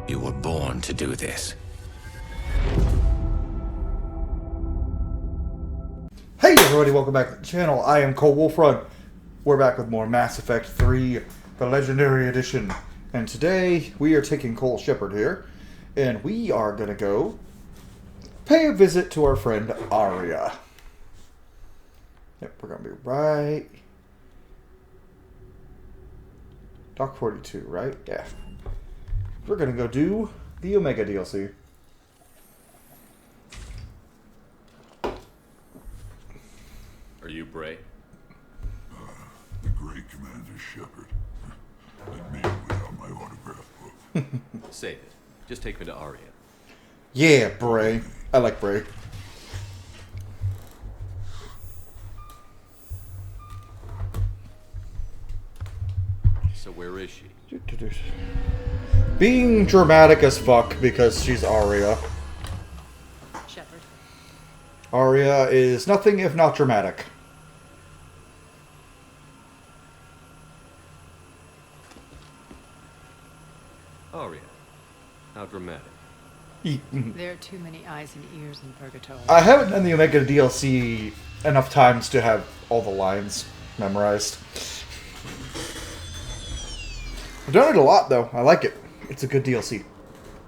You were born to do this. Hey everybody, welcome back to the channel. I am Cole Wolfrun. We're back with more Mass Effect 3, the Legendary Edition. And today, we are taking Cole Shepard here. And we are going to go pay a visit to our friend Aria. Yep, we're going to be right... Dock 42, right? Yeah. We're going to go do the Omega DLC. Are you Bray? The great Commander Shepard. And me without my autograph book. Save it. Just take me to Aria. Yeah, Bray. I like Bray. So where is she? Being dramatic as fuck because she's Aria. Shepard. Aria is nothing if not dramatic. Aria. How dramatic. There are too many eyes and ears in Purgatory. I haven't done the Omega DLC enough times to have all the lines memorized. I've done it a lot though. I like it. It's a good DLC.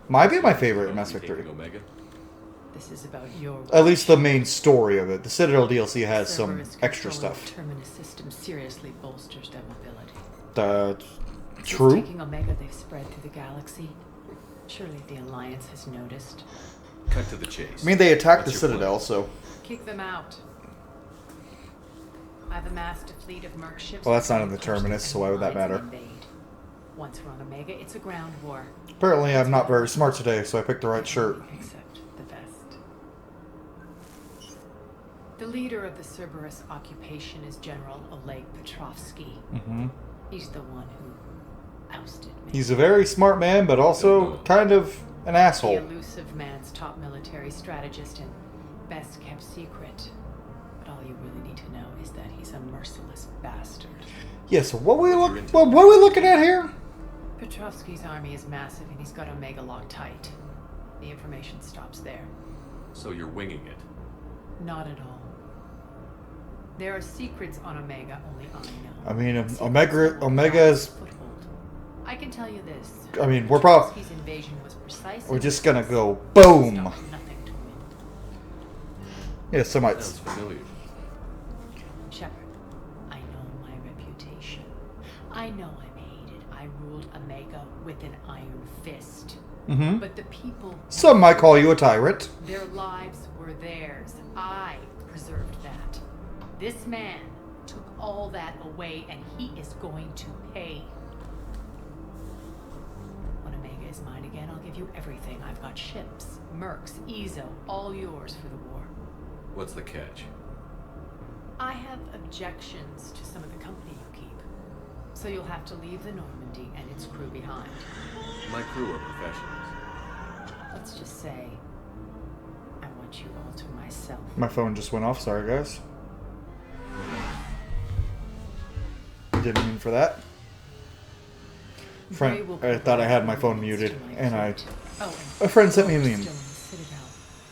Might be my favorite in Mass Effect 3. Omega? This is about your... At least the main story of it. The Citadel DLC has some Cerberus extra control of stuff. the Terminus system seriously bolsters their mobility. True. Since taking Omega, they've spread through the galaxy. Surely the Alliance has noticed. Cut to the chase. I mean, they attacked the What's your Citadel, plan? so... Kick them out. I've amassed a fleet of merc ships. Well, that's not in the to push Terminus, so why would that Alliance matter? and invade. Once we're on Omega, it's a ground war. Apparently I'm not very smart today, so I picked the right shirt. Except the best. The leader of the Cerberus occupation is General Oleg Petrovsky. Mm-hmm. He's the one who ousted me. He's a very smart man, but also kind of an the asshole. elusive man's top military strategist and best kept secret. But all you really need to know is that he's a merciless bastard. Yeah, so what are we looking at here? Petrovsky's army is massive and he's got Omega locked tight. The information stops there. So you're winging it. Not at all. There are secrets on Omega only I know. I mean, Secrets Omega on is... foothold. I can tell you this. I mean, we're probably... Petrovsky's invasion was precise. We're just gonna go boom! Nothing to win. Yeah, so might... Sounds familiar. Shepard, I know my reputation. I know I'm hated. I ruled Omega with an iron fist. Mm-hmm. But the people... Some might call you a tyrant. Their lives were theirs. I preserved that. This man took all that away, and he is going to pay. When Omega is mine again, I'll give you everything. I've got ships, mercs, Ezo, all yours for the war. What's the catch? I have objections to some of the company you keep. So you'll have to leave the Normandy and its crew behind. My crew are professionals. Let's just say, I want you all to myself. My phone just went off, sorry guys. Didn't mean for that. Friend, I thought I had my phone muted, and a friend sent me a meme.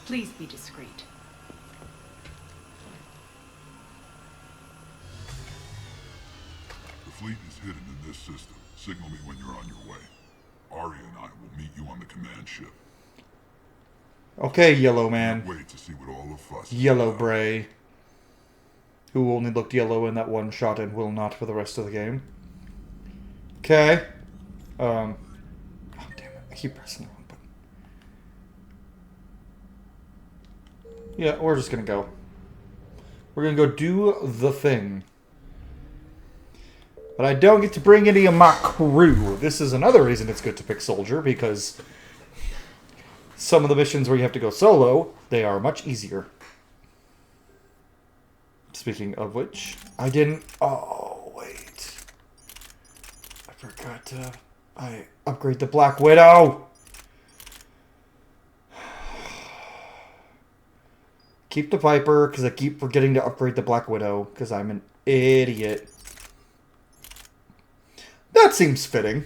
Please be discreet. The fleet is hidden in this system. Signal me when you're on your way. Aria and I will meet you on the command ship. Okay, Yellow Man. Wait to see what all the fuss is Yellow about. Bray. Who only looked yellow in that one shot and will not for the rest of the game. Okay. Oh, damn it. I keep pressing the wrong button. Yeah, we're just gonna go. We're gonna go do the thing. But I don't get to bring any of my crew. This is another reason it's good to pick Soldier, because some of the missions where you have to go solo, they are much easier. Speaking of which, I didn't... Oh, wait. I forgot to... I upgrade the Black Widow! Keep the Viper, because I keep forgetting to upgrade the Black Widow, because I'm an idiot. That seems fitting.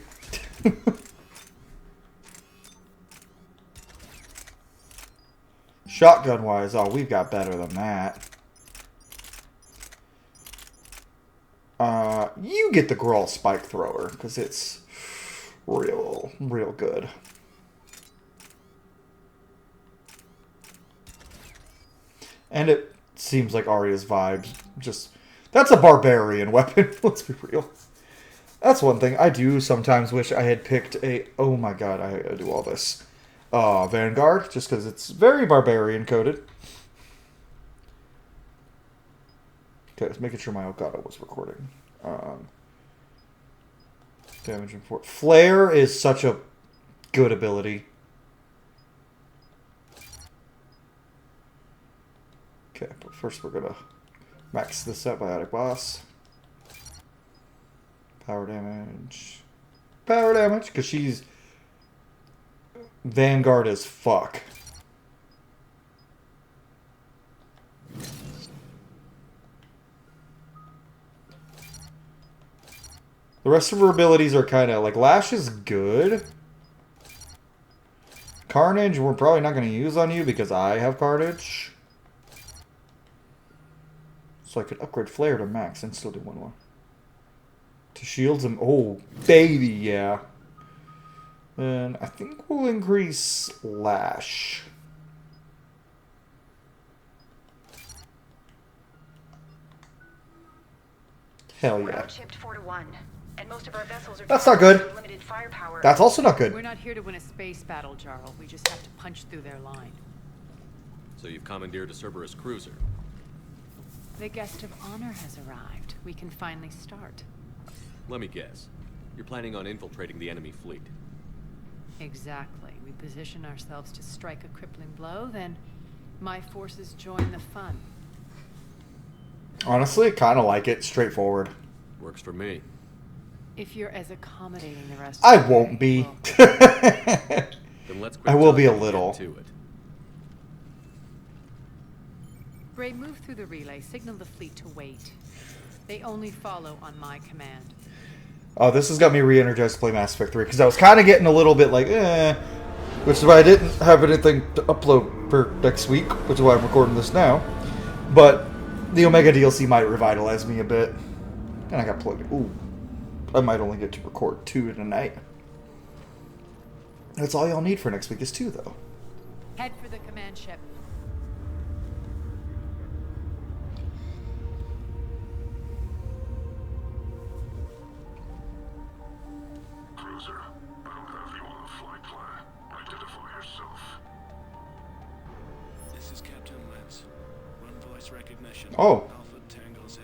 Shotgun-wise, oh, we've got better than that. You get the Grawl Spike Thrower, because it's real good. And it seems like Arya's vibes. Just, that's a barbarian weapon, let's be real. That's one thing. I do sometimes wish I had picked a... Oh my god, I gotta do all this. Vanguard, just because it's very barbarian coded. Okay, I was making sure my Elgato was recording. Damage and force. Flare is such a good ability. Okay, but first we're gonna max this out. Biotic Boss. Power damage. Power damage, because she's Vanguard as fuck. The rest of her abilities are kind of like Lash is good. Carnage, we're probably not going to use on you because I have Carnage. So I could upgrade Flare to max and still do one more. To shields him. Oh, baby, yeah. And I think we'll increase Lash. Hell We're yeah. outshipped 4-1, and most of our vessels are That's not good. with limited firepower. That's also not good. We're not here to win a space battle, Jarl. We just have to punch through their line. So you've commandeered a Cerberus cruiser. The guest of honor has arrived. We can finally start. Let me guess. You're planning on infiltrating the enemy fleet. Exactly. We position ourselves to strike a crippling blow, then my forces join the fun. Honestly, kind of like it. Straightforward. Works for me. If you're as accommodating the rest I of the won't way, be. well, Then let's I will be a talking and little. get to it. Bray, move through the relay. Signal the fleet to wait. They only follow on my command. Oh, this has got me re-energized to play Mass Effect 3, because I was kind of getting a little bit like, which is why I didn't have anything to upload for next week, which is why I'm recording this now. But the Omega DLC might revitalize me a bit. And I got plugged. Ooh. I might only get to record 2 tonight. That's all y'all need for next week is 2, though. Head for the command ship. Cruiser, I don't have you on the flight plan. Identify yourself. This is Captain Lentz. Run voice recognition. Oh. Alpha Tango Z.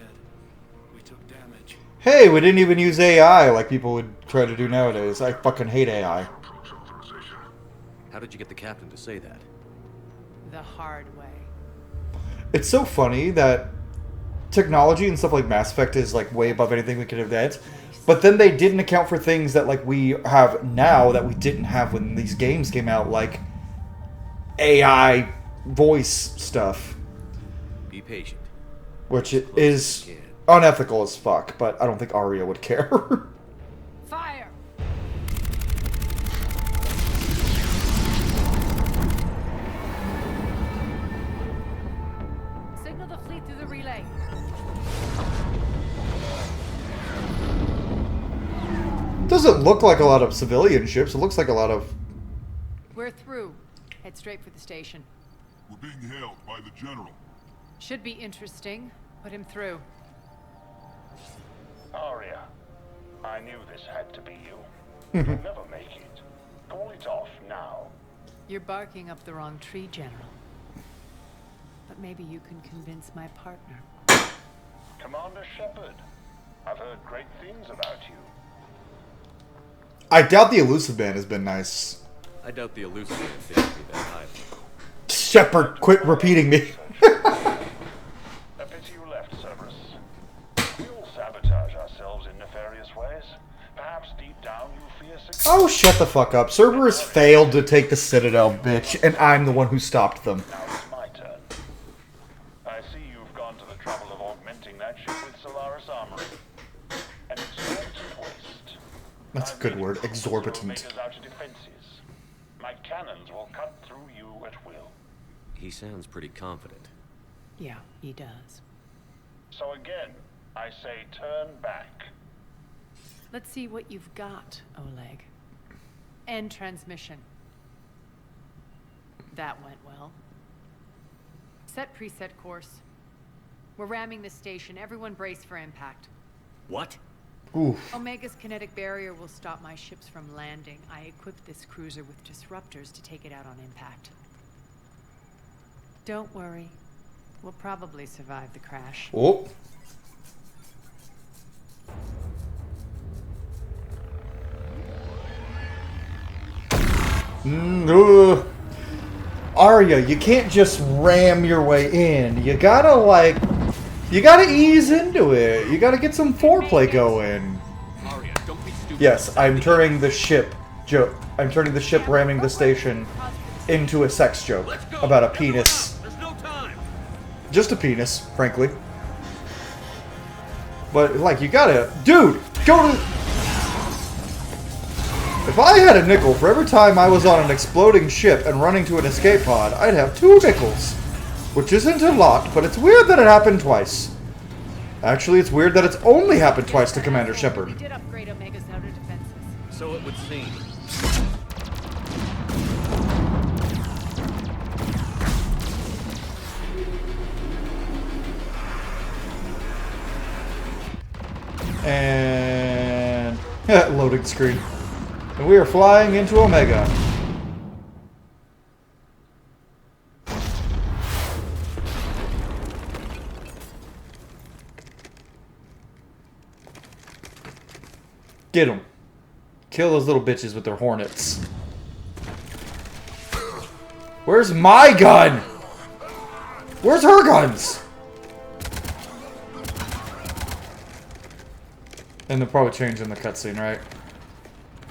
We took damage. Hey, we didn't even use AI like people would try to do nowadays. I fucking hate AI. Approach authorization. How did you get the captain to say that? The hard way. It's so funny that technology and stuff like Mass Effect is like way above anything we could have had. But then they didn't account for things that like we have now that we didn't have when these games came out, like AI voice stuff. Be patient. Which it Close as is you can. unethical as fuck, but I don't think Arya would care. Fire! Signal the fleet through the relay. Doesn't look like a lot of civilian ships. It looks like a lot of... We're through. Head straight for the station. We're being hailed by the general. Should be interesting. Put him through. Arya, I knew this had to be you. You'll never make it. Call it off now. You're barking up the wrong tree, General. But maybe you can convince my partner. Commander Shepard, I've heard great things about you. I doubt the Elusive Man has been nice. I doubt the elusive man dares me that highly. Shepard, quit repeating me. A pity you left, Cerberus. We all sabotage ourselves in nefarious ways. Perhaps deep down you fear success. Oh, shut the fuck up. Cerberus failed to take the Citadel, bitch, and I'm the one who stopped them. Now it's my turn. I see you've gone to the trouble of augmenting that ship with Solaris armory. An exorbitant waste. That's a I've good made word, it through exorbitant. Omega's outer defenses. My cannons will cut through you at will. He sounds pretty confident. Yeah, he does. So again, I say turn back. Let's see what you've got, Oleg. End transmission. That went well. Set preset course. We're ramming the station. Everyone brace for impact. What? Oof. Omega's kinetic barrier will stop my ships from landing. I equipped this cruiser with disruptors to take it out on impact. Don't worry. We'll probably survive the crash. Oh. Arya, you can't just ram your way in. You gotta, like... You gotta ease into it. You gotta get some foreplay going. Arya, don't be stupid. Yes, I'm turning the ship... I'm turning the ship ramming the station into a sex joke about a penis. There's no time. Just a penis, frankly. But, like, you gotta... Dude, go to... If I had a nickel for every time I was on an exploding ship and running to an escape pod, I'd have 2 nickels. Which isn't a lot, but it's weird that it happened twice. Actually, it's weird that it's only happened twice to Commander We Shepard. did upgrade Omega's outer defenses. So it would seem. And... loading screen. And we are flying into Omega. Get them. Kill those little bitches with their hornets. Where's my gun? Where's her guns? And they'll probably change in the cutscene, right?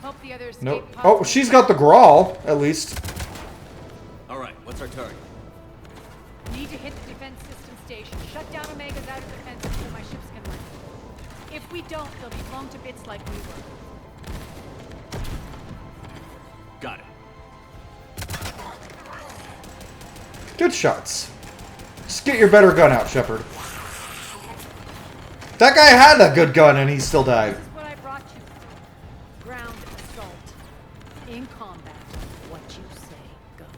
Hope the other escape Nope. pods Oh, she's got the growl, at least. All right, what's our target? Need to hit the defense system station. Shut down Omega's outer defenses so my ships can land. If we don't, they'll be blown to bits like we were. Got it. Good shots. Just get your better gun out, Shepard. That guy had a good gun and he still died. This is what I brought you for. Ground assault. In combat, what you say goes.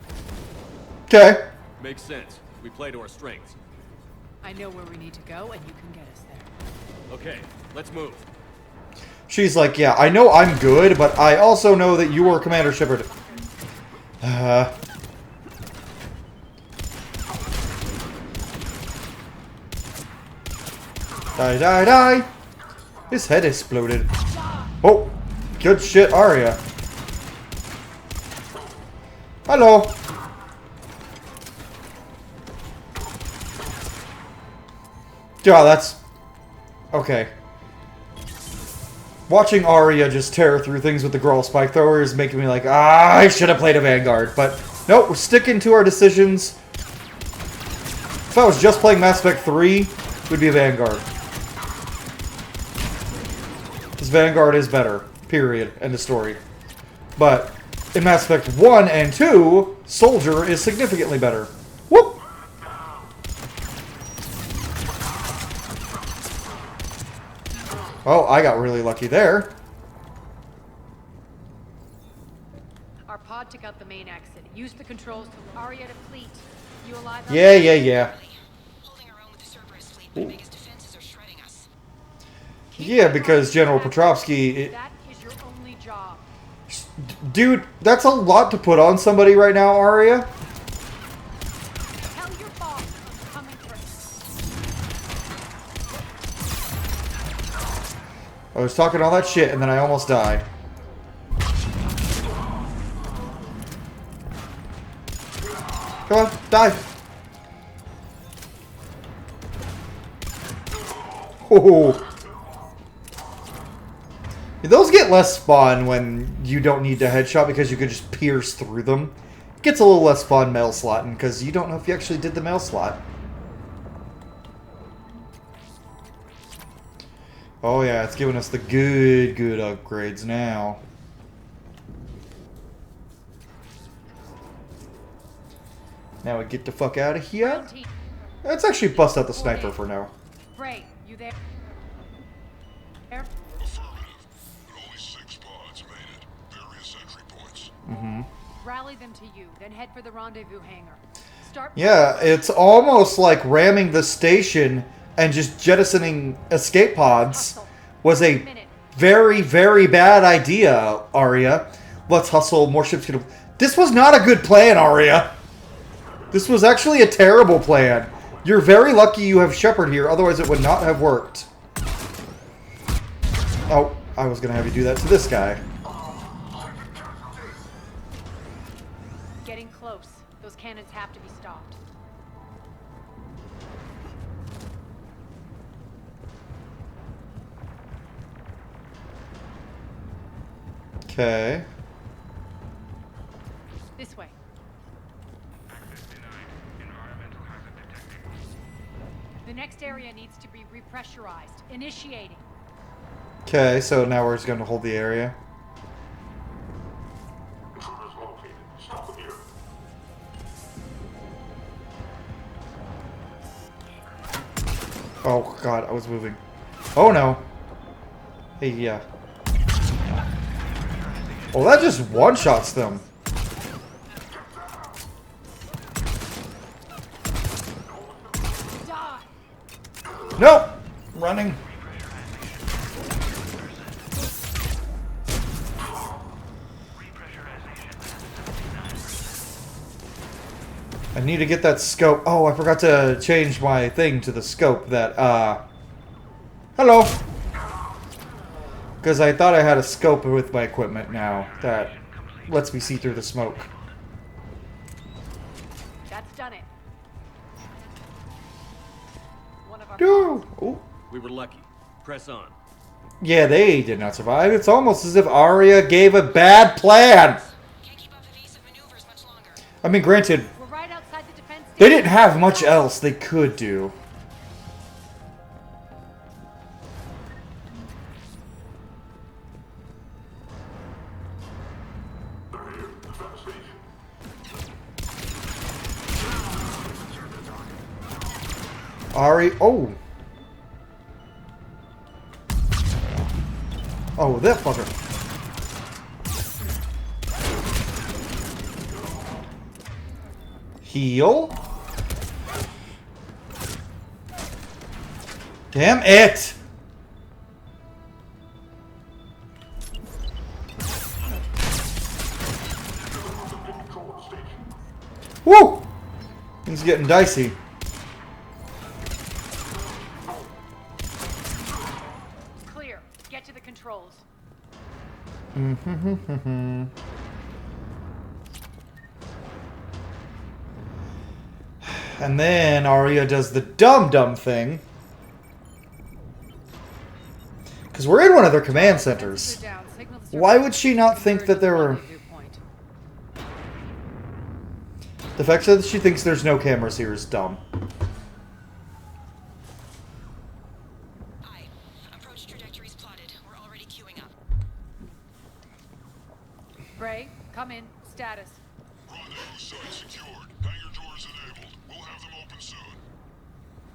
Okay. Makes sense. We play to our strengths. I know where we need to go, and you can get us there. Okay, let's move. She's like, yeah, I know I'm good, but I also know that you are Commander Shepard. Die, die, die! His head exploded. Oh, good shit, Arya. Hello. Yeah, that's... Okay. Watching Arya just tear through things with the Growl Spike Thrower is making me like, I should have played a Vanguard. But, nope, we're sticking to our decisions. If I was just playing Mass Effect 3, it would be a Vanguard. Because Vanguard is better. Period. End of story. But, in Mass Effect 1 and 2, Soldier is significantly better. Whoop! Oh, I got really lucky there. Our pod took out the main exit. Use the controls to Arya to fleet. You alive? Yeah. Holding our own with the Cerberus fleet, but Omega's defenses are shredding us. Yeah, because General Petrovsky... That is your only job. Dude, that's a lot to put on somebody right now, Arya. Tell your boss I'm coming for him. I was talking all that shit and then I almost died. Come on, die. Oh. Those get less fun when you don't need to headshot because you can just pierce through them. It gets a little less fun mail slotting because you don't know if you actually did the mail slot. Oh yeah, it's giving us the good upgrades now. Now we get the fuck out of here. Ground team. Let's actually bust out the sniper for now. Bray, you there? There? Affirmative. But only 6 pods made it. Various entry points. Rally them to you, then head for the rendezvous hangar. Start. Yeah, it's almost like ramming the station and just jettisoning escape pods was a very, very bad idea, Arya. Let's hustle, more ships can... This was not a good plan, Arya. This was actually a terrible plan. You're very lucky you have Shepard here, otherwise it would not have worked. Oh, I was going to have you do that to this guy. Getting close. Those cannons have to be stopped. Okay. This way. The next area needs to be repressurized. Initiating. Okay, so now we're just going to hold the area. Intruders located. Stop here. Oh god, I was moving. Oh no. Hey, yeah. Oh, that just one-shots them. Die! Nope! Running. I need to get that scope. Oh, I forgot to change my thing to the scope that, hello! Because I thought I had a scope with my equipment now that lets me see through the smoke. That's done it. One of our Dude! Ooh. We were lucky. Press on. Yeah, they did not survive. It's almost as if Arya gave a bad plan. Can't keep up evasive maneuvers much longer. I mean, granted, We're right outside the defense they station. didn't have much else they could do. Ari, oh. Oh, that fucker. Heal. Damn it. Woo! He's getting dicey. Clear. Get to the controls. And then Arya does the dumb thing. Because we're in one of their command centers. Down. Signal the Why would she not think that there were... rendezvous point. The fact that she thinks there's no cameras here is dumb. Aye. Approach trajectories plotted. We're already queuing up. Bray, come in. Status. Rendezvous site secured. Hangar doors enabled. We'll have them open soon.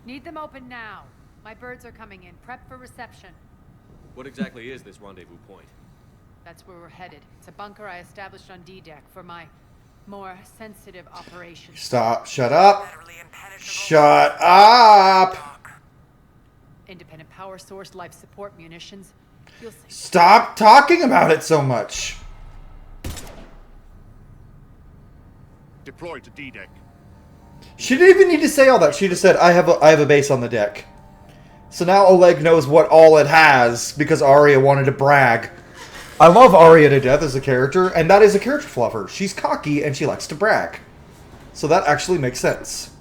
Need them open now. My birds are coming in. Prep for reception. What exactly is this rendezvous point? That's where we're headed. It's a bunker I established on D-Deck for my more sensitive operations. Stop. Shut up. Shut up. Independent power source, life support, munitions. You'll see. Stop talking about it so much. Deployed to D-Deck. She didn't even need to say all that. She just said, I have a base on the deck. So now Oleg knows what all it has because Arya wanted to brag. I love Arya to death as a character, and that is a character flaw of her. She's cocky and she likes to brag. So that actually makes sense.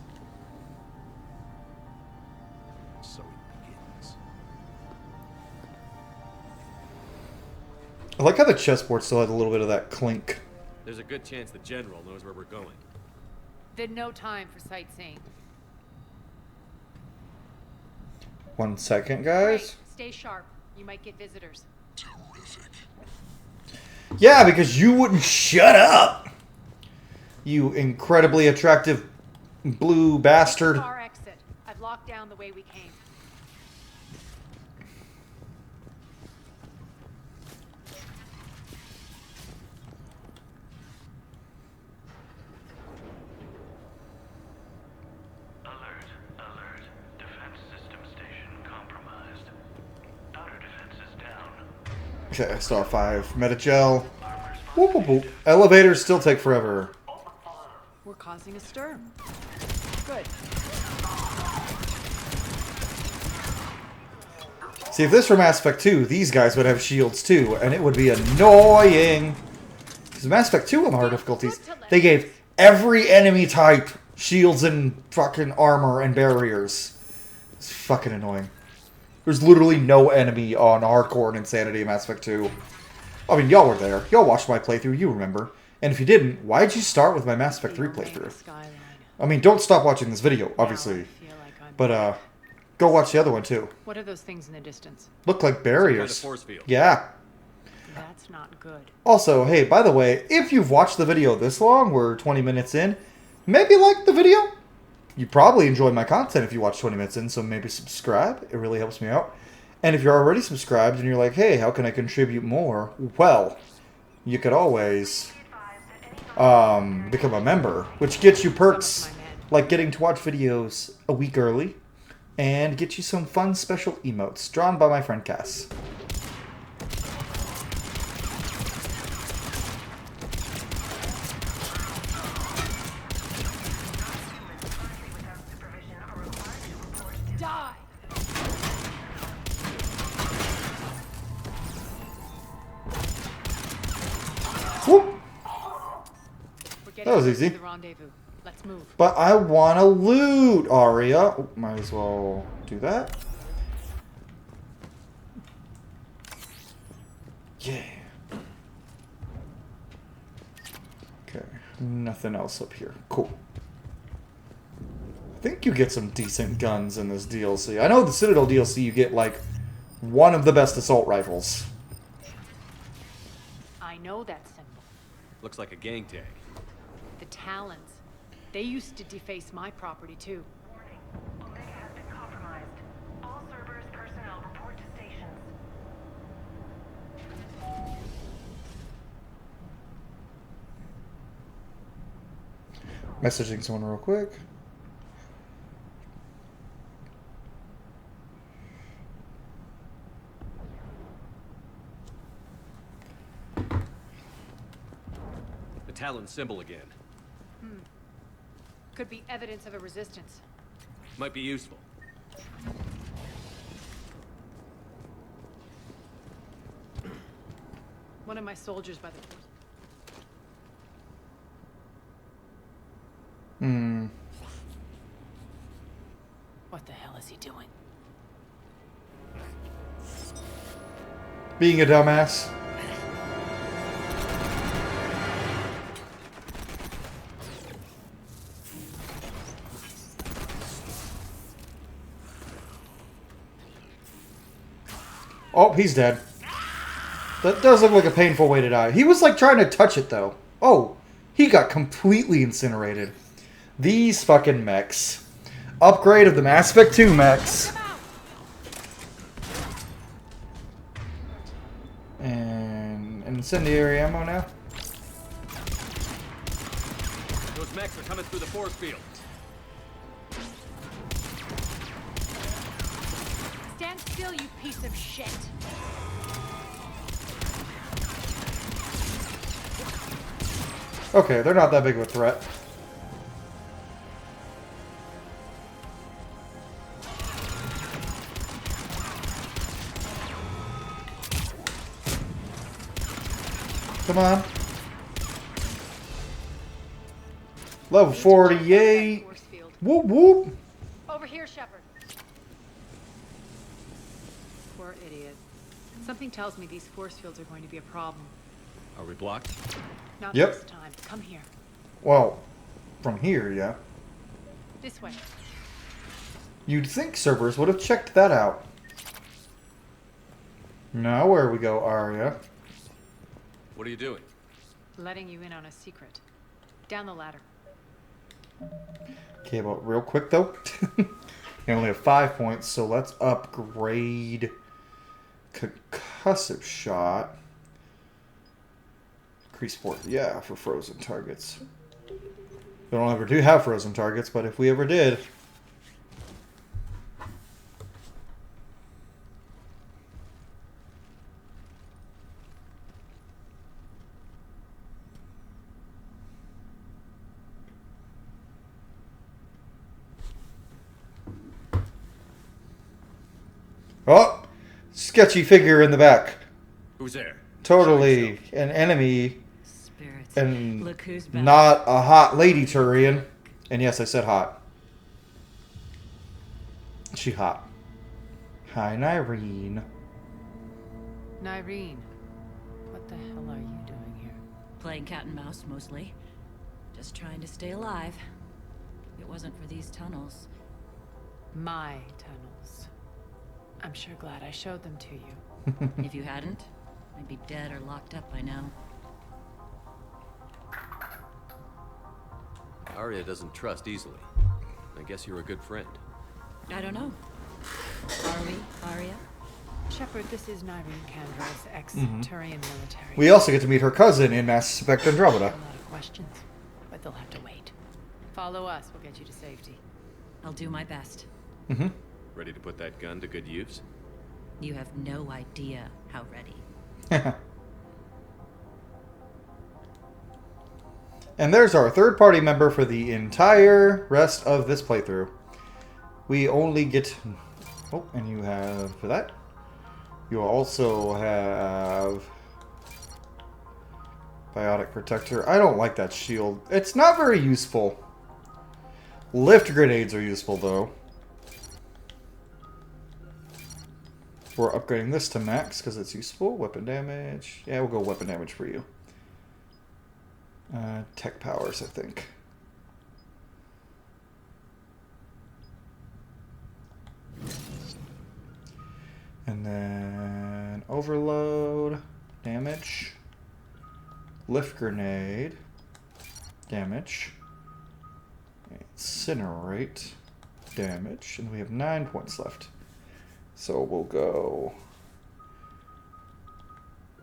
So it begins. I like how the chessboard still had a little bit of that clink. There's a good chance the general knows where we're going. Then no time for sightseeing. 1 second, Bray, guys. stay sharp. You might get visitors. Terrific. Yeah, because you wouldn't shut up. You incredibly attractive blue bastard. Our exit. I've locked down the way we came. Alert, alert. Defense system station compromised. Outer defense is down. Okay, star 5. Metagel. Whoop, whoop, whoop. Elevators still take forever. We're causing a stir. Good. See, if this were Mass Effect 2, these guys would have shields too, and it would be annoying. Because Mass Effect 2 on the hard difficulties, they gave every enemy type shields and fucking armor and barriers. It's fucking annoying. There's literally no enemy on hardcore and insanity in Mass Effect 2. I mean, y'all were there. Y'all watched my playthrough, you remember. And if you didn't, why'd you start with my Mass Effect 3 playthrough? I mean, don't stop watching this video, obviously. But, go watch the other one, too. What are those things in the distance? Look like barriers. Some kind of force field. Yeah. That's not good. Also, hey, by the way, if you've watched the video this long, we're 20 minutes in, maybe like the video. You probably enjoy my content if you watch 20 minutes in, so maybe subscribe. It really helps me out. And if you're already subscribed and you're like, hey, how can I contribute more? Well, you could always become a member, which gets you perks like getting to watch videos a week early and get you some fun special emotes drawn by my friend Cass. Die! Whoop. That was easy. The rendezvous. Let's move. But I want to loot, Aria. Oh, might as well do that. Yeah. Okay, nothing else up here. Cool. I think you get some decent guns in this DLC. I know the Citadel DLC you get, like, one of the best assault rifles. I know that symbol. Looks like a gang tag. The Talons. They used to deface my property, too. Warning. Omega has been compromised. All Cerberus personnel report to stations. Messaging someone real quick. The Talon symbol again. Could be evidence of a resistance. Might be useful. One of my soldiers by the force. What the hell is he doing? Being a dumbass. Oh, he's dead. That does look like a painful way to die. He was like trying to touch it though. Oh, he got completely incinerated. These fucking mechs. Upgrade of the Mass Effect 2 mechs. And incendiary ammo now. Those mechs are coming through the force field. Stand still, you piece of shit. Okay, they're not that big of a threat. Come on. Level 48. Force field. Whoop whoop. Over here, Shepard. Poor idiot. Something tells me these force fields are going to be a problem. Are we blocked? Not Yep. this time. Come here. Well, from here, yeah. This way. You'd think servers would have checked that out. Now where we go, Arya? What are you doing? Letting you in on a secret. Down the ladder. Okay, but real quick though. They only have 5 points, so let's upgrade concussive shot. Increase support, yeah, for frozen targets. We don't ever do have frozen targets, but if we ever did. Oh! Sketchy figure in the back. Who's there? Totally an enemy Spirits. and Look who's back. not a hot lady Turian. And yes, I said hot. She hot. Hi, Nyreen. Nyreen, what the hell are you doing here? Playing cat and mouse, mostly. Just trying to stay alive. If it wasn't for these tunnels. My tunnels. I'm sure glad I showed them to you. If you hadn't, I'd be dead or locked up by now. Arya doesn't trust easily. I guess you're a good friend. I don't know. Are we, Arya? Shepard, this is Nyreen Kandros, ex-Turian military. We also get to meet her cousin in Mass Effect Andromeda. A lot of questions, but they'll have to wait. Follow us, we'll get you to safety. I'll do my best. Mm-hmm. Ready to put that gun to good use? You have no idea how ready. And there's our third-party member for the entire rest of this playthrough. We only get... Oh, and you have for that. You also have... Biotic Protector. I don't like that shield. It's not very useful. Lift grenades are useful, though. We're upgrading this to max because it's useful. Weapon damage. Yeah, we'll go weapon damage for you. Tech powers, I think. And then overload, damage, lift grenade, damage, incinerate, damage, and we have 9 points left. So we'll go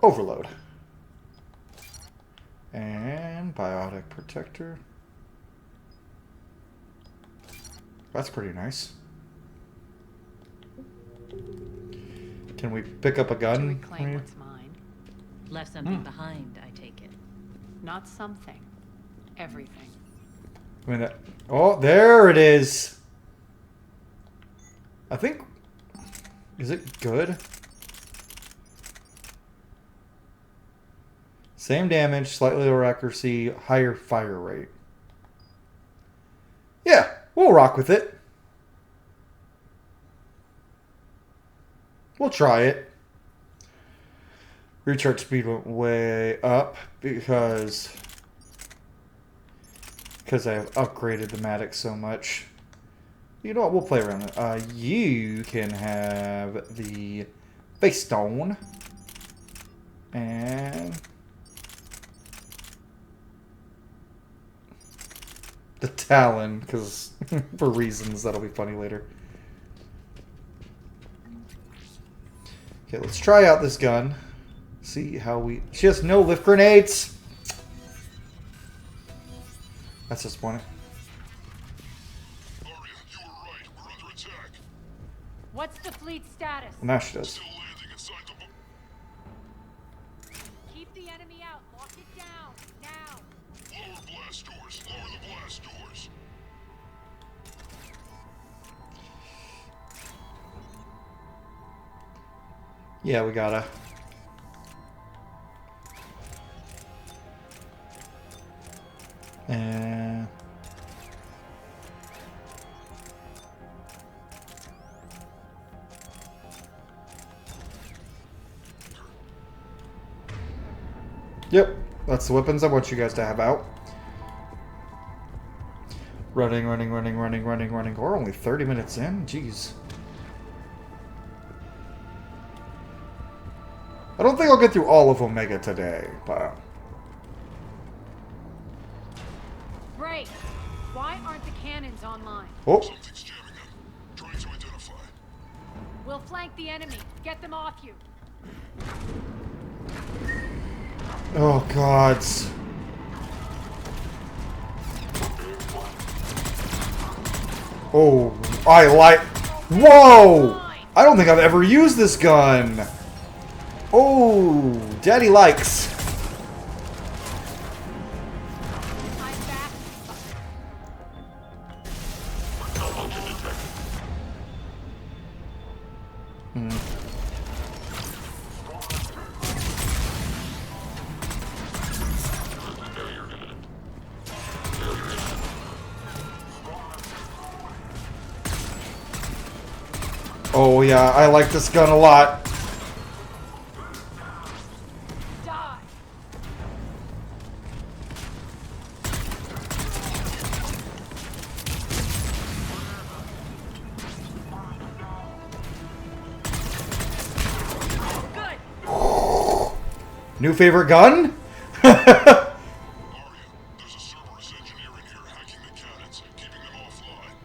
overload. And biotic protector. That's pretty nice. Can we pick up a To gun? reclaim what's mine. Left something behind, I take it. Not something. Everything. I mean that. Oh, there it is. I think. Is it good? Same damage, slightly lower accuracy, higher fire rate. Yeah, we'll rock with it. We'll try it. Recharge speed went way up because I have upgraded the Matic so much. You know what? We'll play around with it. You can have the face stone and the Talon, because for reasons that'll be funny later. Okay, let's try out this gun. See how we... She has no lift grenades! That's disappointing. Arya, you were right. We're under attack. What's the fleet status? Well, now she does. Still landing inside the... Keep the enemy out. Lock it down. Now. Lower blast doors. Lower the blast doors. Yeah, we gotta. And... Yep, that's the weapons I want you guys to have out. Running. We're only 30 minutes in? Jeez. I don't think I'll get through all of Omega today, but... Break. Why aren't the cannons online? Oh, Something's jamming them. Trying to identify. We'll flank the enemy. Get them off you. oh gods. Oh, I like. Whoa! I don't think I've ever used this gun. Oh, Daddy likes. I'm back. Oh yeah, I like this gun a lot. Die. Good. New favorite gun? Arya, there's a Cerberus engineer in here hacking the cannons, keeping them offline.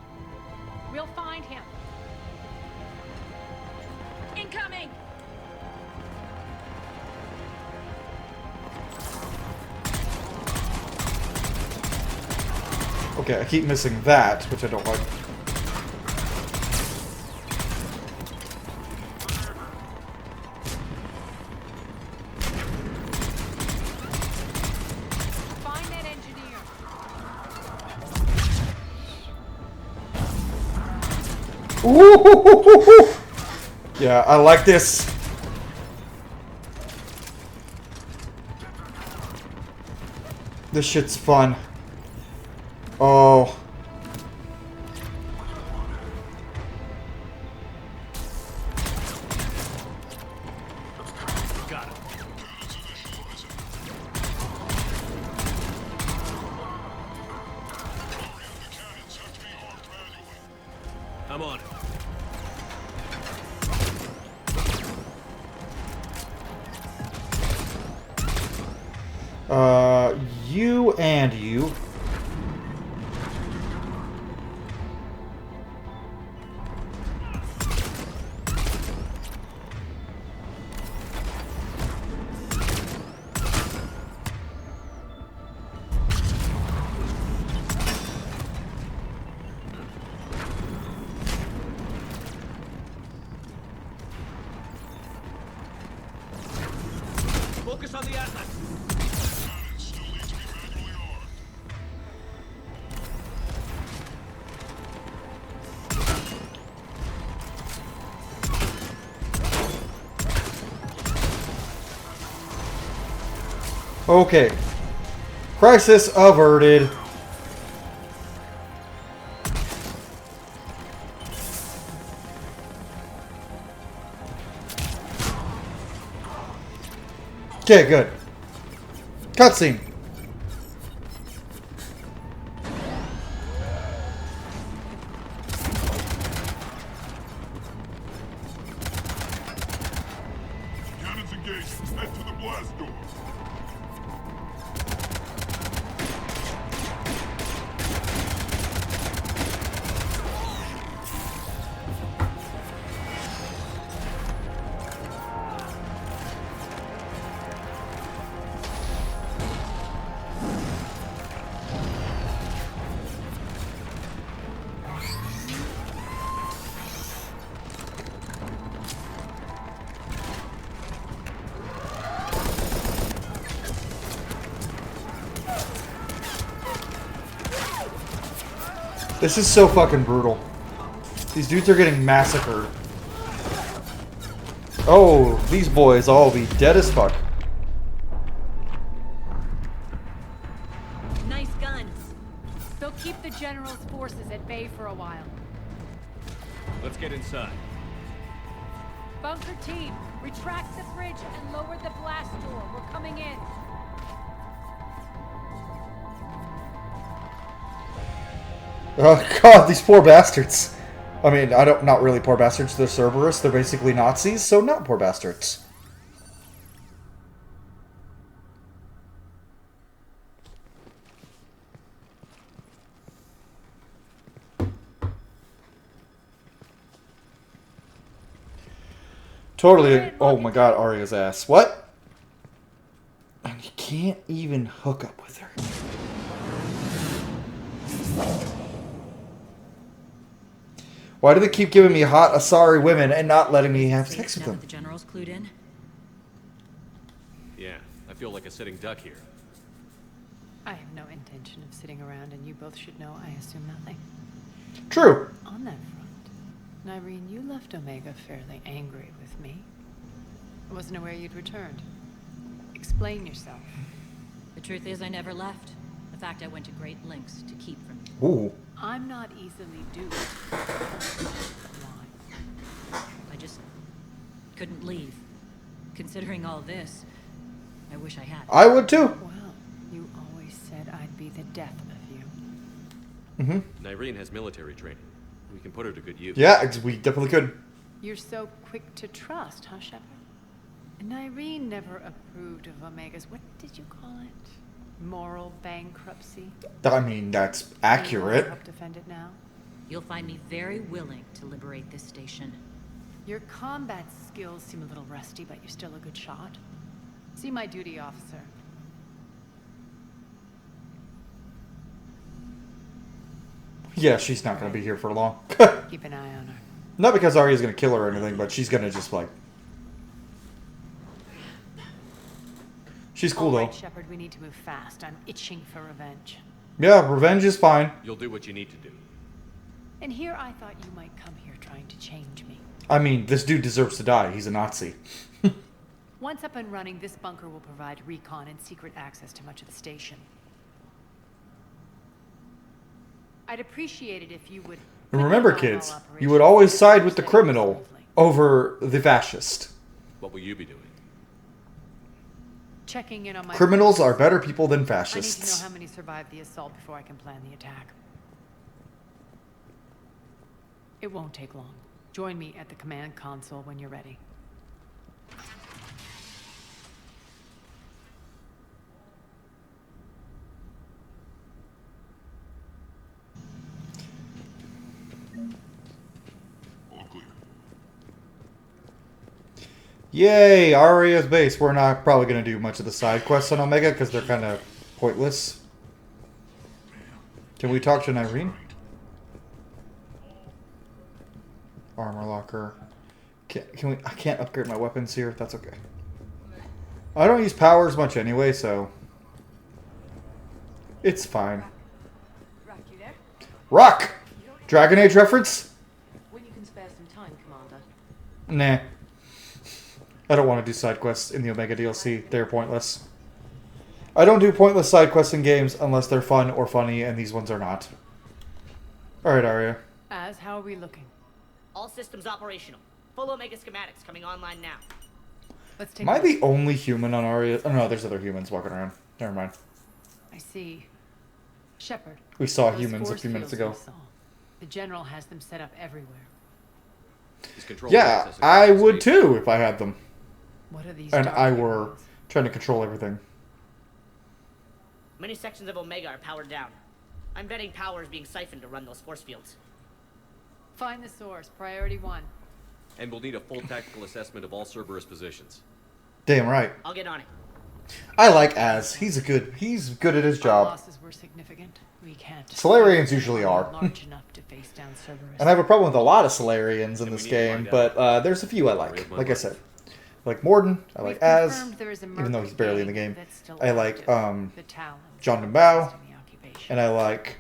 We'll find him. Incoming! Okay, I keep missing that, which I don't like. Find that engineer. Ooh, yeah, I like this. This shit's fun. Oh. Got it. Cannons initializing. Arya, the cannons have to be armed manually. I'm on it. You and you. Focus on the Atlas. Cannons still need to be manually armed. Okay. Crisis averted. Okay, good. Cutscene. Cannons engaged. Head to the blast door. This is so fucking brutal. These dudes are getting massacred. Oh, these boys all be dead as fuck. Nice guns. They'll keep the general's forces at bay for a while. Let's get inside. Bunker team, retract the bridge and lower the blast door. We're coming in. Oh god, these poor bastards. I mean, not really poor bastards, they're Cerberus, they're basically Nazis, so not poor bastards. Totally. Oh my god, Arya's ass. What? And you can't even hook up with her. Why do they keep giving me hot Asari women and not letting me have sex with Now them? that the general's clued in. Yeah, I feel like a sitting duck here. I have no intention of sitting around, and you both should know I assume nothing. True. On that front, Nyreen, you left Omega fairly angry with me. I wasn't aware you'd returned. Explain yourself. The truth is, I never left. In fact, I went to great lengths to keep from you. Ooh. I'm not easily duped. Why? I just couldn't leave. Considering all this, I wish I had. I would too. Well, you always said I'd be the death of you. Mm-hmm. Nyreen has military training. We can put her to good use. Yeah, we definitely could. You're so quick to trust, huh, Shepard? Nyreen never approved of Omega's, what did you call it? Moral bankruptcy? I mean, that's You accurate. help defend it now? You'll find me very willing to liberate this station. Your combat skills seem a little rusty, but you're still a good shot. See my duty officer. Yeah, she's not going to be here for long. Keep an eye on her. Not because Arya's going to kill her or anything, but she's going to just, like... She's cool, All though. right, Shepard, we need to move fast. I'm itching for revenge. Yeah, revenge is fine. You'll do what you need to do. And here I thought you might come here trying to change me. I mean, this dude deserves to die. He's a Nazi. Once up and running, this bunker will provide recon and secret access to much of the station. I'd appreciate it if you would... And remember, kids, you would always side with the criminal over the fascist. What will you be doing? Checking in on my... Criminals are better people than I need to know fascists. how many survived the assault before I can plan the attack. It won't take long. Join me at the command console when you're ready. All clear. Yay, Arya's base. We're not probably going to do much of the side quests on Omega because they're kind of pointless. Can we talk to Nyreen? Armor locker. Can we? I can't upgrade my weapons here. That's okay. I don't use powers much anyway, so it's fine. Rock, you there? Rock! Dragon Age reference? When you can spare some time, Commander. Nah. I don't want to do side quests in the Omega DLC. They're pointless. I don't do pointless side quests in games unless they're fun or funny, and these ones are not. Alright, Arya. How are we looking? All systems operational. Full Omega schematics coming online now. Let's take Am I a look. the only human on Arya? Oh no, there's other humans walking around. Never mind. I see. Shepard. We saw those humans a force few minutes fields ago. we saw. The General has them set up everywhere. He's controlling Yeah, access across I the would station. too if I had them. What are these And dark I were areas? trying to control everything. Many sections of Omega are powered down. I'm betting power is being siphoned to run those force fields. Find the source. Priority 1. And we'll need a full tactical assessment of all Cerberus positions. Damn right. I'll get on it. I like Az. He's good at his Our job. losses were significant. We can't. Solarians usually are. Large enough to face down Cerberus. And I have a problem with a lot of Solarians in And this we need to game, find but out. there's a few I like. Read my Like I mind. said. I like Morden. I like We've Az. confirmed there is a even though he's merc barely in the gang game. that's still I like active. The Talons John are Dombao, resisting the occupation. and I like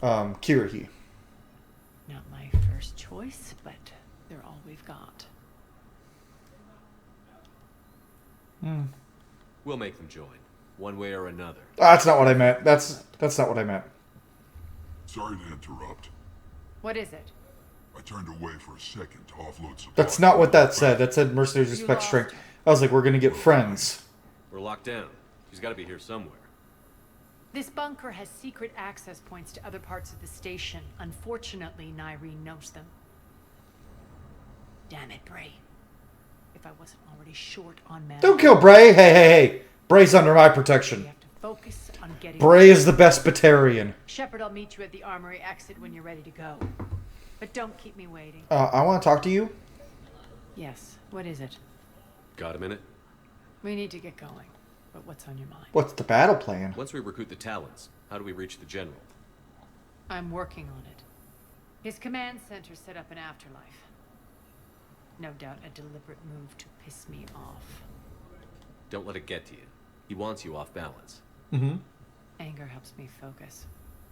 Kirihi. Not my first choice, but they're all we've got. We'll make them join, one way or another. That's not what I meant. That's not what I meant. Sorry to interrupt. What is it? I turned away for a second to offload supplies. That's not what that said. That said mercenaries You respect lost strength. her. I was like, we're gonna get friends. We're locked down. She's got to be here somewhere. This bunker has secret access points to other parts of the station. Unfortunately, Nyreen knows them. Damn it, Bray. If I wasn't already short on man. Don't kill Bray. Hey. Bray's under my We protection. have to focus on getting... Bray is the best Batarian. Shepard, I'll meet you at the armory exit when you're ready to go. But don't keep me waiting. I want to talk to you. Yes, what is it? Got a minute? We need to get going. But what's on your mind? What's the battle plan? Once we recruit the Talons, how do we reach the General? I'm working on it. His command center set up an afterlife. No doubt a deliberate move to piss me off. Don't let it get to you. He wants you off balance. Mm-hmm. Anger helps me focus.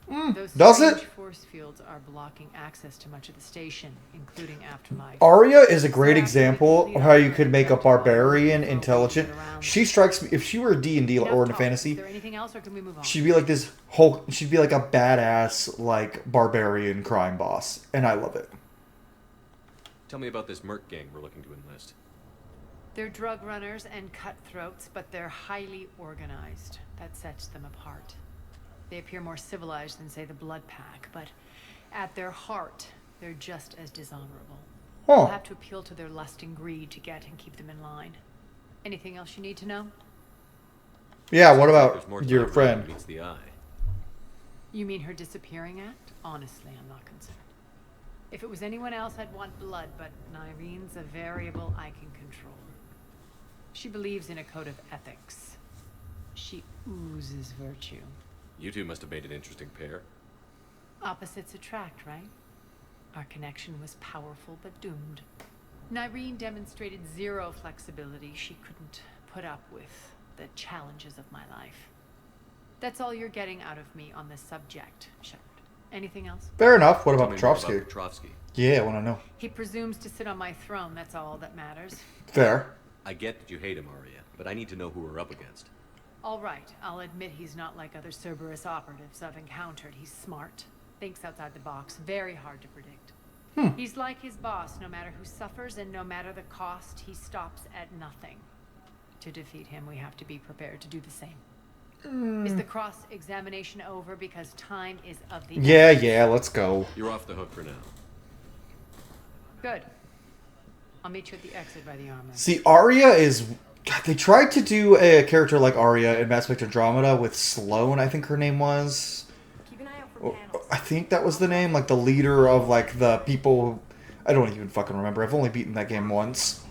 Those Does strange it? force fields are blocking access to much of the station, including afterlife. Arya is a great example of how you could make a barbarian intelligent. She strikes me, if she were D&D or in a fantasy, Is there anything else, or can we move on? she'd be like this whole, she'd be like a badass, like, barbarian crime boss. And I love it. Tell me about this merc gang we're looking to enlist. They're drug runners and cutthroats, but they're highly organized. That sets them apart. They appear more civilized than, say, the Blood Pack, but at their heart, they're just as dishonorable. We'll have to appeal to their lust and greed to get and keep them in line. Anything else you need to know? Yeah, what There's more about to your it friend? than meets the eye. You mean her disappearing act? Honestly, I'm not concerned. If it was anyone else, I'd want blood, but Nyrene's a variable I can control. She believes in a code of ethics. She oozes virtue. You two must have made an interesting pair. Opposites attract, right? Our connection was powerful but doomed. Nyrene demonstrated zero flexibility. She couldn't put up with the challenges of my life. That's all you're getting out of me on this subject, Shepard. Anything else? Fair enough. What Tell about me more Petrovsky? about Petrovsky. Yeah, I want to know. He presumes to sit on my throne, that's all that matters. Fair. I get that you hate him, Arya, but I need to know who we're up against. All right, I'll admit he's not like other Cerberus operatives I've encountered. He's smart, thinks outside the box, very hard to predict. He's like his boss, no matter who suffers and no matter the cost, he stops at nothing. To defeat him, we have to be prepared to do the same. Is the cross-examination over? Because time is of the essence. Yeah, let's go. You're off the hook for now. Good. I'll meet you at the exit by the armor. See, Arya is... God, they tried to do a character like Arya in Mass Effect Andromeda with Sloane, I think her name was. Keep an eye out for panels. I think that was the name, like the leader of like the people. I don't even fucking remember. I've only beaten that game once.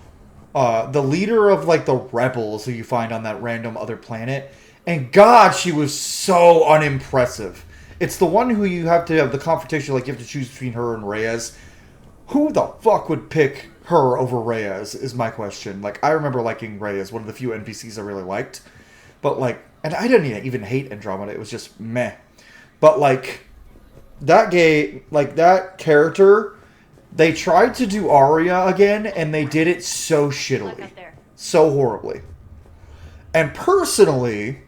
The leader of like the rebels who you find on that random other planet, and God, she was so unimpressive. It's the one who you have to have the confrontation. Like you have to choose between her and Reyes. Who the fuck would pick her over Reyes is my question. Like, I remember liking Reyes, one of the few NPCs I really liked. But, like, and I didn't even hate Andromeda, it was just meh. But, like, that game, like, that character, they tried to do Arya again, and they did it so shittily. So horribly. And personally,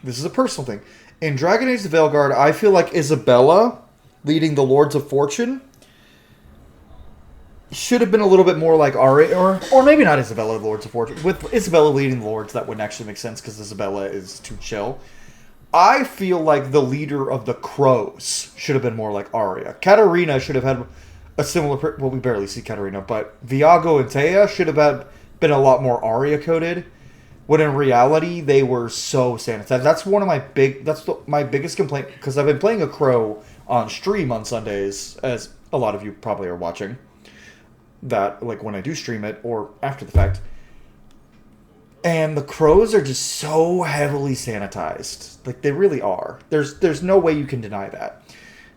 this is a personal thing. In Dragon Age the Veilguard, I feel like Isabella, leading the Lords of Fortune, should have been a little bit more like Arya, or maybe not Isabella, Lords of Fortune. With Isabella leading the Lords, that wouldn't actually make sense because Isabella is too chill. I feel like the leader of the Crows should have been more like Arya. Katarina should have had a similar... Well, we barely see Katarina, but Viago and Taya should have been a lot more Arya-coded, when in reality, they were so sanitized. That's one of my my biggest complaint, because I've been playing a Crow on stream on Sundays, as a lot of you probably are watching. That, like, when I do stream it, or after the fact. And the Crows are just so heavily sanitized. Like, they really are. There's no way you can deny that.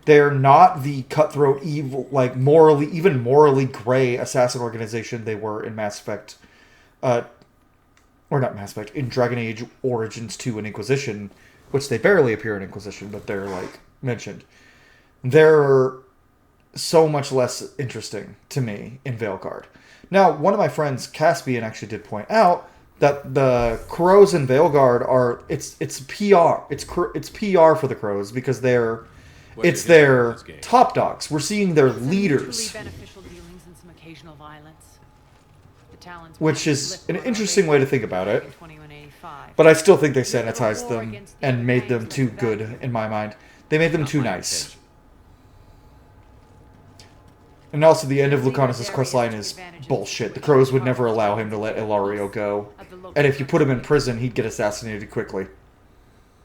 They're not the cutthroat, evil, like, even morally gray assassin organization they were in Mass Effect. Or not Mass Effect, in Dragon Age Origins 2 and Inquisition, which they barely appear in Inquisition, but they're, like, mentioned. They're so much less interesting to me in Veilguard. Now, one of my friends, Caspian, actually did point out that the Crows in Veilguard are it's PR. It's PR for the Crows because their top dogs. We're seeing their leaders, Beneficial dealings and some occasional violence. The Talons which is an interesting way to think about it. in 2185. But I still think they sanitized them and made them too good in my mind. They made them too nice. And also, the end of Lucanus' questline is bullshit. The Crows would never allow him to let Ilario go. And if you put him in prison, he'd get assassinated quickly.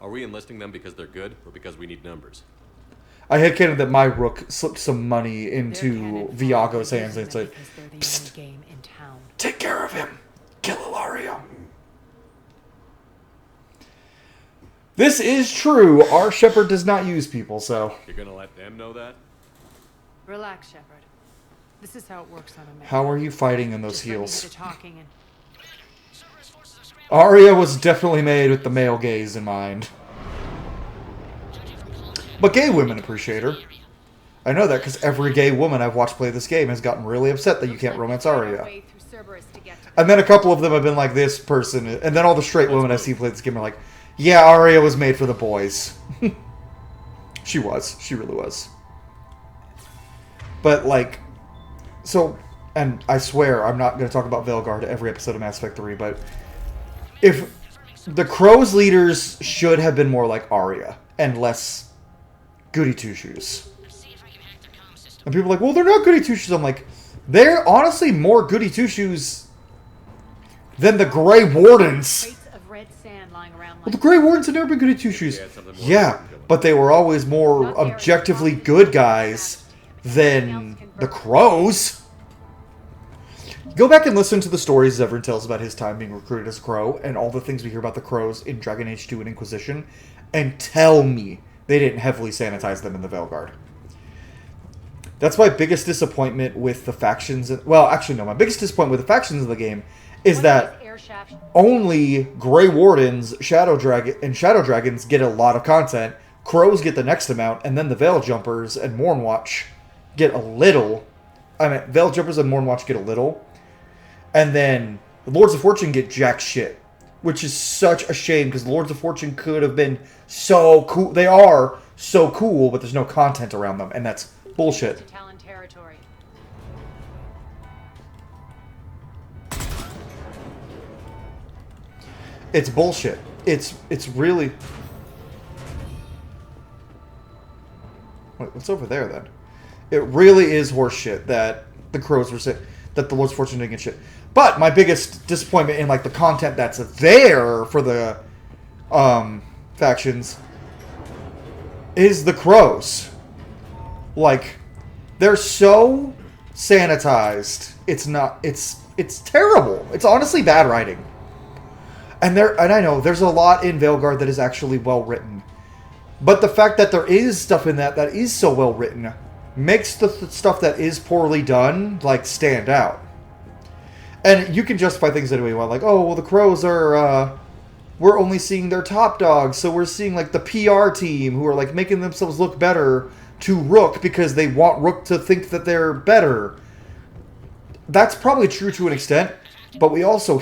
Are we enlisting them because they're good, or because we need numbers? I headcanon that my rook slipped some money into Viago's hands, and it's like, psst, game in town. take care of him. Kill Ilario. This is true. Our shepherd does not use people, so... You're gonna let them know that? Relax, Shepard. This is how it works on a man. How are you fighting in those Just let me do heels? the talking and Arya was definitely made with the male gaze in mind. But gay women appreciate her. I know that because every gay woman I've watched play this game has gotten really upset that you can't romance Arya. And then a couple of them have been like this person, and then all the straight women I see play this game are like, yeah, Arya was made for the boys. She was. She really was. But, like, so, and I swear I'm not going to talk about Veilguard every episode of Mass Effect 3, but if the Crow's leaders should have been more like Arya and less goody two-shoes. And people are like, well, they're not goody two-shoes. I'm like, they're honestly more goody two-shoes than the Grey Wardens. Well, the Grey Wardens have never been goody two-shoes. Yeah, but they were always more objectively good guys than the Crows. Go back and listen to the stories Zevran tells about his time being recruited as a Crow and all the things we hear about the Crows in Dragon Age 2 and Inquisition, and tell me they didn't heavily sanitize them in the Veilguard. That's my biggest disappointment with the factions. Well, actually, no. My biggest disappointment with the factions of the game is that only Grey Wardens, Shadow Dragons get a lot of content. Crows get the next amount, and then the Veil Jumpers and Mournwatch get a little. I mean, Veil Jumpers and Mournwatch get a little. And then the Lords of Fortune get jack shit. Which is such a shame, because Lords of Fortune could have been so cool. They are so cool, but there's no content around them, and that's bullshit. It's bullshit. It's really... Wait, what's over there, then? It really is horseshit that the Crows were saying, that the Lords of Fortune didn't get shit. But my biggest disappointment in, like, the content that's there for the factions is the Crows. Like, they're so sanitized. It's not... It's terrible. It's honestly bad writing. And I know there's a lot in Veilguard that is actually well written, but the fact that there is stuff in that is so well written makes the stuff that is poorly done like stand out. And you can justify things anyway. Like, oh well, the Crows are we're only seeing their top dogs, so we're seeing like the PR team who are like making themselves look better to Rook because they want Rook to think that they're better. That's probably true to an extent, but we also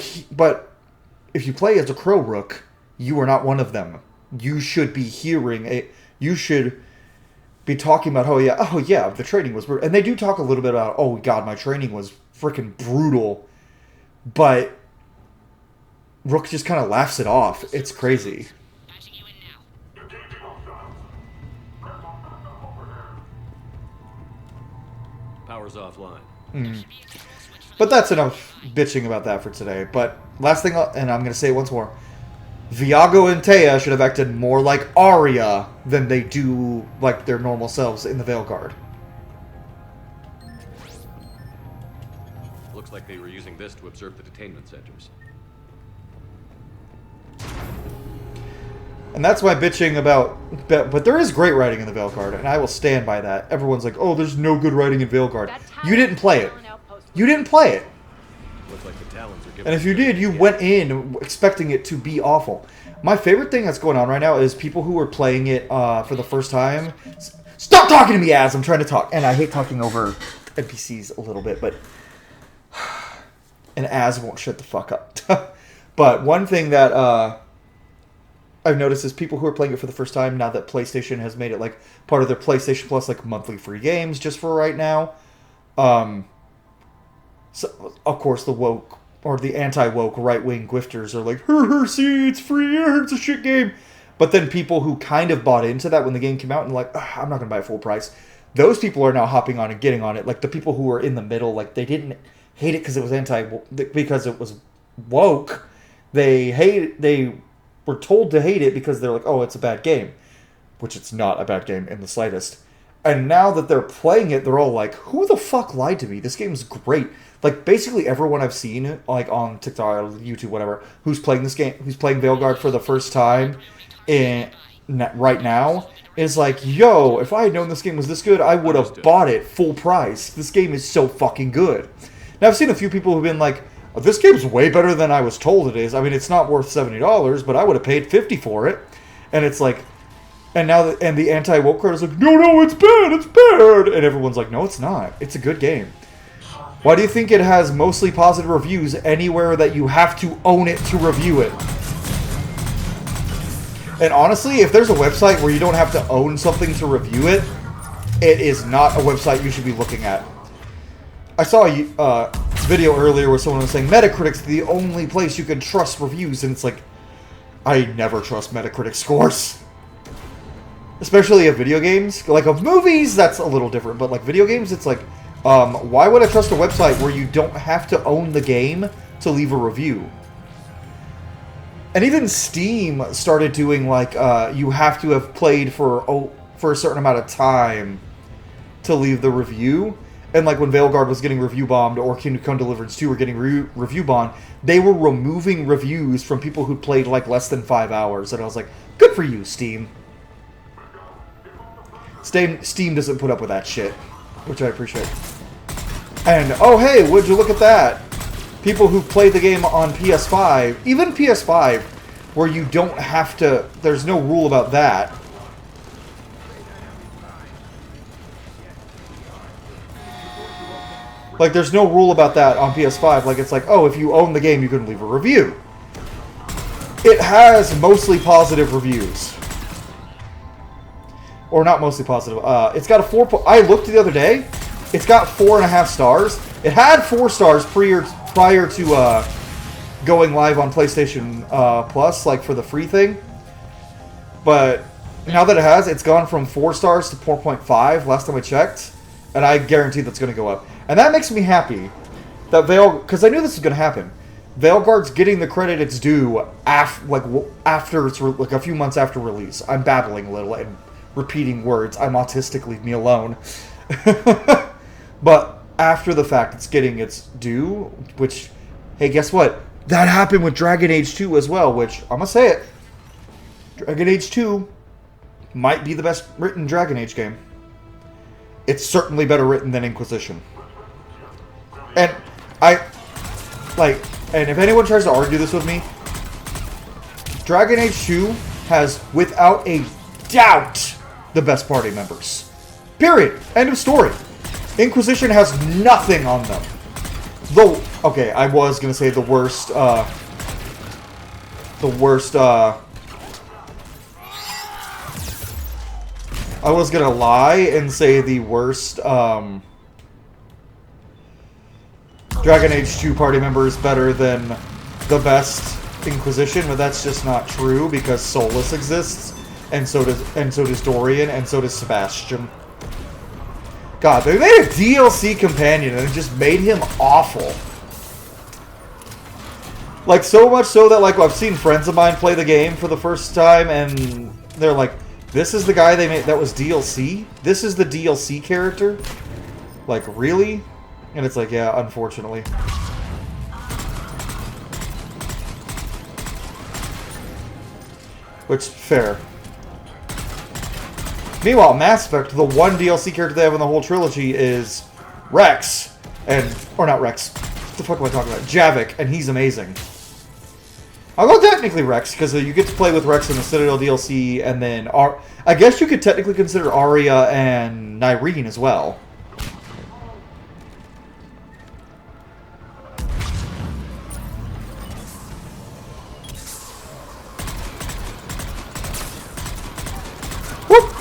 if you play as a Crow Rook, you are not one of them. You should be you should be talking about, oh yeah, the training was brutal. And they do talk a little bit about, oh god, my training was freaking brutal. But Rook just kind of laughs it off. It's crazy. Power's offline. But that's enough bitching about that for today. But last thing, and I'm going to say it once more, Viago and Taya should have acted more like Arya than they do like their normal selves in the Veilguard. Looks like they were using this to observe the detainment centers. And that's my bitching about... But there is great writing in the Veilguard, and I will stand by that. Everyone's like, oh, there's no good writing in Veilguard. You didn't play it. You didn't play it. Looks like the Talons are giving. And if you did, you went in expecting it to be awful. My favorite thing that's going on right now is people who are playing it for the first time. Stop talking to me, Az! I'm trying to talk. And I hate talking over NPCs a little bit, but... And Az won't shut the fuck up. But one thing that I've noticed is people who are playing it for the first time, now that PlayStation has made it like part of their PlayStation Plus like monthly free games just for right now. So, of course, the woke or the anti-woke right-wing grifters are like, see, it's free, it's a shit game. But then people who kind of bought into that when the game came out and like, I'm not going to buy it full price. Those people are now hopping on and getting on it. Like the people who were in the middle, like they didn't hate it because it was because it was woke. They were told to hate it because they're like, oh, it's a bad game. Which it's not a bad game in the slightest. And now that they're playing it, they're all like, who the fuck lied to me? This game's great. Like, basically everyone I've seen, like, on TikTok, YouTube, whatever, who's playing this game, who's playing Veilguard for the first time right now, is like, yo, if I had known this game was this good, I would have bought it full price. This game is so fucking good. Now, I've seen a few people who've been like, this game's way better than I was told it is. I mean, it's not worth $70, but I would have paid $50 for it. And it's like... And now, and the anti-woke crowd is like, no, it's bad, it's bad! And everyone's like, no, it's not. It's a good game. Why do you think it has mostly positive reviews anywhere that you have to own it to review it? And honestly, if there's a website where you don't have to own something to review it, it is not a website you should be looking at. I saw a video earlier where someone was saying, Metacritic's the only place you can trust reviews, and it's like, I never trust Metacritic scores. Especially of video games. Like, of movies, that's a little different. But, like, video games, it's like, why would I trust a website where you don't have to own the game to leave a review? And even Steam started doing, like, you have to have played for a certain amount of time to leave the review. And, like, when Veilguard was getting review bombed, or Kingdom Come Deliverance 2 were getting review bombed, they were removing reviews from people who played, like, less than 5 hours. And I was like, good for you, Steam. Steam doesn't put up with that shit, which I appreciate. And, oh hey, would you look at that? People who play the game on PS5, even PS5, where you don't have to, there's no rule about that. Like, there's no rule about that on PS5. Like, it's like, oh, if you own the game, you can leave a review. It has mostly positive reviews. Or not mostly positive. It's got a 4. I looked the other day. It's got 4.5 stars. It had 4 stars prior to going live on PlayStation Plus, like for the free thing. But now that it has, it's gone from 4 stars to 4.5 last time I checked. And I guarantee that's going to go up. And that makes me happy. That because I knew this was going to happen. Veilguard's getting the credit it's due after it's like a few months after release. I'm babbling a little and repeating words. I'm autistic, leave me alone. But after the fact, it's getting its due, which, hey, guess what? That happened with Dragon Age 2 as well, which, I'm gonna say it. Dragon Age 2 might be the best written Dragon Age game. It's certainly better written than Inquisition. And and if anyone tries to argue this with me, Dragon Age 2 has, without a doubt, the best party members. Period. End of story. Inquisition has nothing on them. Though, okay, I was gonna say the worst, I was gonna lie and say the worst, Dragon Age 2 party member is better than the best Inquisition, but that's just not true because Solus exists, and so does Dorian, and so does Sebastian. God, they made a DLC companion and it just made him awful. Like, so much so that, like, I've seen friends of mine play the game for the first time and they're like, this is the guy they made that was DLC? This is the DLC character? Like, really? And it's like, yeah, unfortunately. Which, fair. Meanwhile, Mass Effect, the one DLC character they have in the whole trilogy is Rex. Or not Rex. What the fuck am I talking about? Javik, and he's amazing. I'll go technically Rex, because you get to play with Rex in the Citadel DLC, and then... I guess you could technically consider Arya and Nyreen as well. Whoop!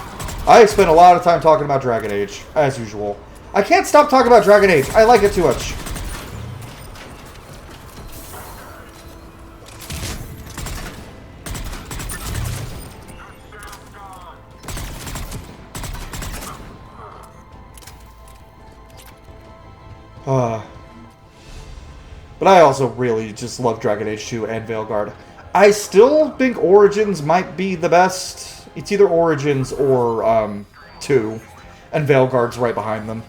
I spent a lot of time talking about Dragon Age, as usual. I can't stop talking about Dragon Age. I like it too much. But I also really just love Dragon Age 2 and Veilguard. I still think Origins might be the best. It's either Origins or 2. And Veilguard's right behind them.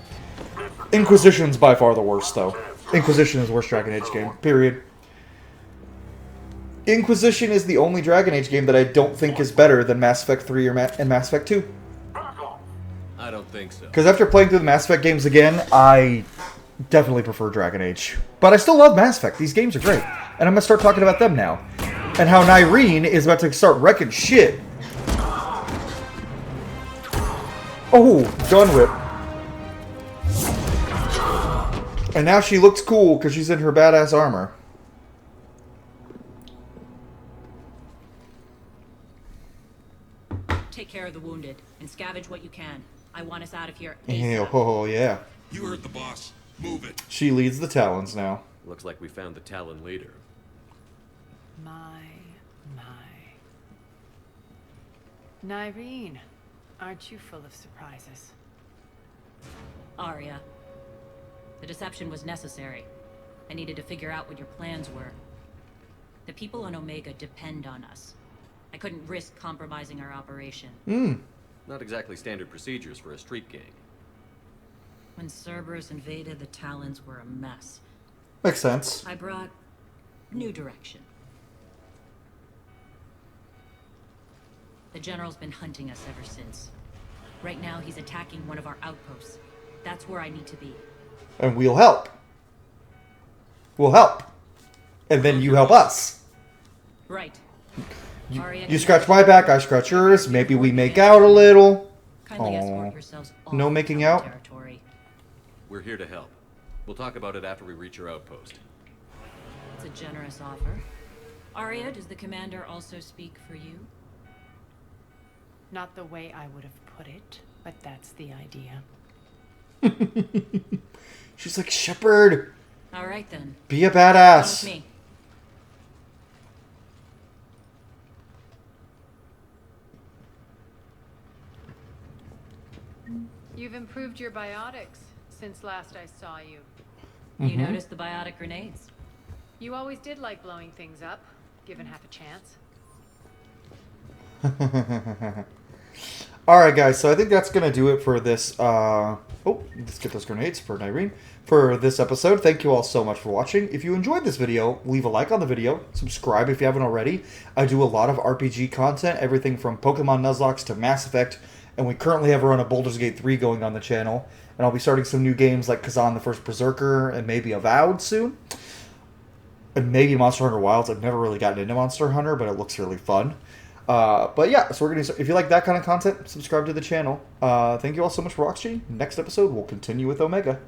Inquisition's by far the worst, though. Inquisition is the worst Dragon Age game, period. Inquisition is the only Dragon Age game that I don't think is better than Mass Effect 3 and Mass Effect 2. I don't think so. Because after playing through the Mass Effect games again, I definitely prefer Dragon Age. But I still love Mass Effect. These games are great. And I'm going to start talking about them now. And how Nyreen is about to start wrecking shit. Oh, gun whip. And now she looks cool because she's in her badass armor. Take care of the wounded and scavenge what you can. I want us out of here. Yeah, oh, yeah. You heard the boss. Move it. She leads the Talons now. Looks like we found the Talon leader. My. Nyreen, aren't you full of surprises? Arya. The deception was necessary. I needed to figure out what your plans were. The people on Omega depend on us. I couldn't risk compromising our operation. Not exactly standard procedures for a street gang. When Cerberus invaded, the Talons were a mess. Makes sense. I brought new direction. The General's been hunting us ever since. Right now, he's attacking one of our outposts. That's where I need to be. And we'll help. We'll help. And then you help us. Right. You scratch my back, I scratch yours. Maybe we make out a little. Kindly escort yourselves off No making out? territory. We're here to help. We'll talk about it after we reach your outpost. It's a generous offer. Arya, does the commander also speak for you? Not the way I would have put it, but that's the idea. She's like, Shepard, All right then. be a Come with badass. me. You've improved your biotics since last I saw you. You noticed the biotic grenades? You always did like blowing things up, given half a chance. Alright guys, so I think that's going to do it for this, let's get those grenades for Nyreen. For this episode, thank you all so much for watching. If you enjoyed this video, leave a like on the video, subscribe if you haven't already. I do a lot of RPG content, everything from Pokemon Nuzlocke to Mass Effect, and we currently have a run of Baldur's Gate 3 going on the channel. And I'll be starting some new games like Kazan the First Berserker and maybe Avowed soon. And maybe Monster Hunter Wilds. I've never really gotten into Monster Hunter, but it looks really fun. But yeah, so we're gonna. If you like that kind of content, subscribe to the channel. Thank you all so much for watching. Next episode, we'll continue with Omega.